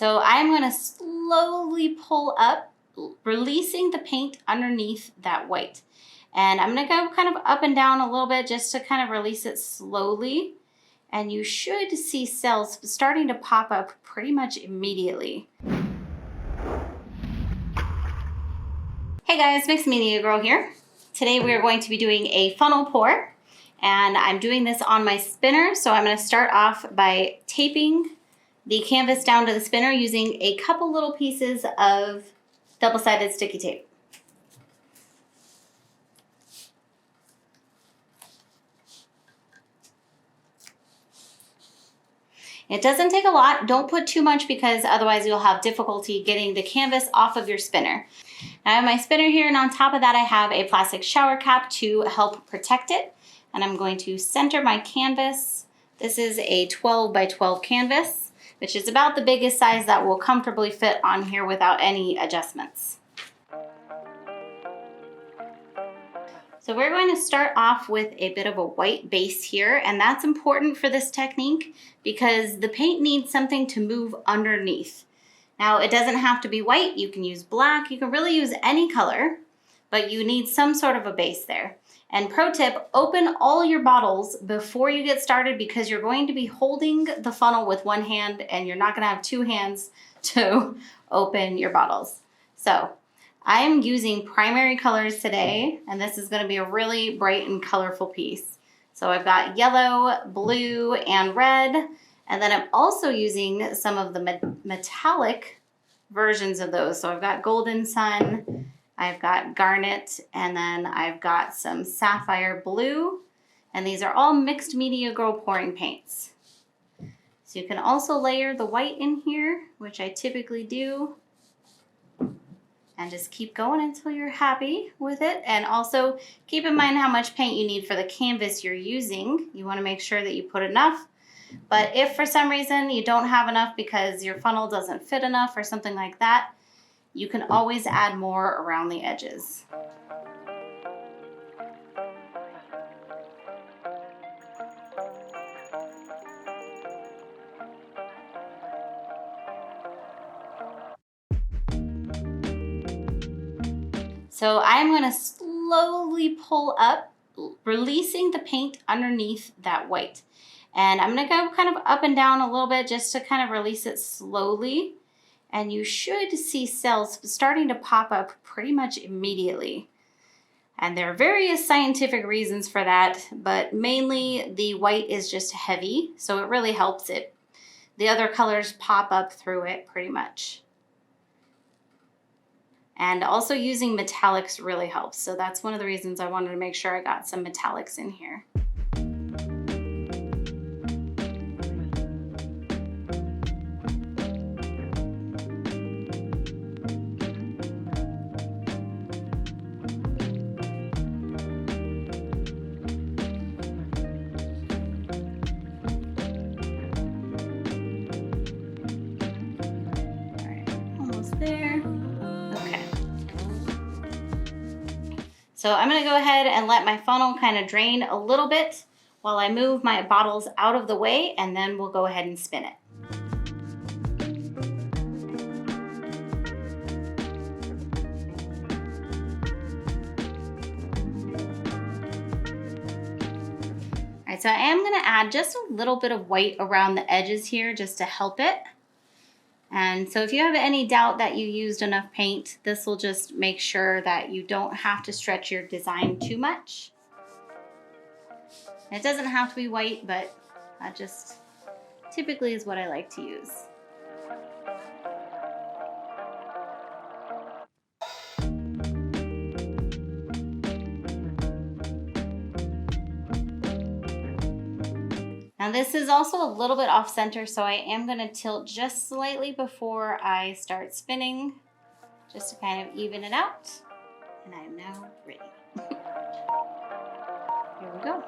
So I'm going to slowly pull up, releasing the paint underneath that white. And I'm going to go kind of up and down a little bit just to kind of release it slowly. And you should see cells starting to pop up pretty much immediately. Hey guys, Mixed Media Girl here. Today we are going to be doing a funnel pour, and I'm doing this on my spinner. So I'm going to start off by taping the canvas down to the spinner using a couple little pieces of double-sided sticky tape. It doesn't take a lot. Don't put too much because otherwise you'll have difficulty getting the canvas off of your spinner. Now I have my spinner here, and on top of that I have a plastic shower cap to help protect it. And I'm going to center my canvas. This is a 12 by 12 canvas, which is about the biggest size that will comfortably fit on here without any adjustments. So we're going to start off with a bit of a white base here, and that's important for this technique because the paint needs something to move underneath. Now it doesn't have to be white, you can use black, you can really use any color, but you need some sort of a base there. And pro tip, open all your bottles before you get started because you're going to be holding the funnel with one hand and you're not going to have two hands to open your bottles. So I am using primary colors today, and this is going to be a really bright and colorful piece. So I've got yellow, blue, and red, and then I'm also using some of the metallic versions of those. So I've got golden sun, I've got garnet, and then I've got some sapphire blue, and these are all Mixed Media Girl pouring paints. So you can also layer the white in here, which I typically do. And just keep going until you're happy with it. And also keep in mind how much paint you need for the canvas you're using. You want to make sure that you put enough. But if for some reason you don't have enough because your funnel doesn't fit enough or something like that, you can always add more around the edges. So I'm going to slowly pull up, releasing the paint underneath that white. And I'm going to go kind of up and down a little bit just to kind of release it slowly. And you should see cells starting to pop up pretty much immediately. And there are various scientific reasons for that, but mainly the white is just heavy, so it really helps it. The other colors pop up through it pretty much. And also using metallics really helps. So that's one of the reasons I wanted to make sure I got some metallics in here. All right, almost there. So I'm going to go ahead and let my funnel kind of drain a little bit while I move my bottles out of the way, and then we'll go ahead and spin it. All right, so I am going to add just a little bit of white around the edges here just to help it. And so if you have any doubt that you used enough paint, this will just make sure that you don't have to stretch your design too much. It doesn't have to be white, but that just typically is what I like to use. Now this is also a little bit off center, so I am going to tilt just slightly before I start spinning, just to kind of even it out. And I am now ready. Here we go.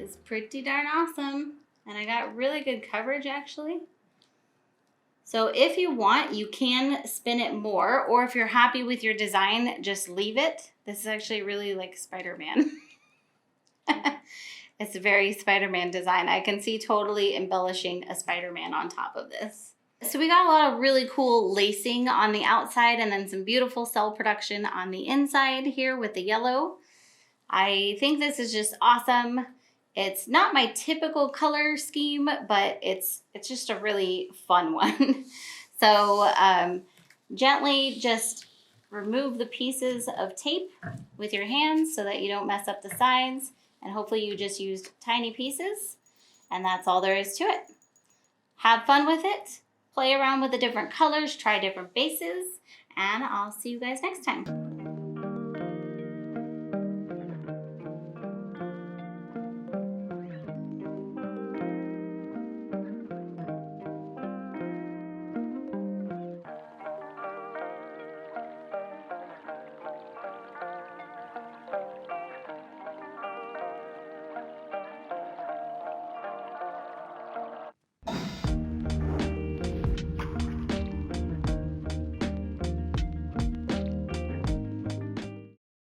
is pretty darn awesome. And I got really good coverage actually. So if you want, you can spin it more, or if you're happy with your design, just leave it. This is actually really like Spider-Man. It's a very Spider-Man design. I can see totally embellishing a Spider-Man on top of this. So we got a lot of really cool lacing on the outside and then some beautiful cell production on the inside here with the yellow. I think this is just awesome. It's not my typical color scheme, but it's just a really fun one. So gently just remove the pieces of tape with your hands so that you don't mess up the sides. And hopefully you just used tiny pieces. And that's all there is to it. Have fun with it. Play around with the different colors. Try different bases. And I'll see you guys next time.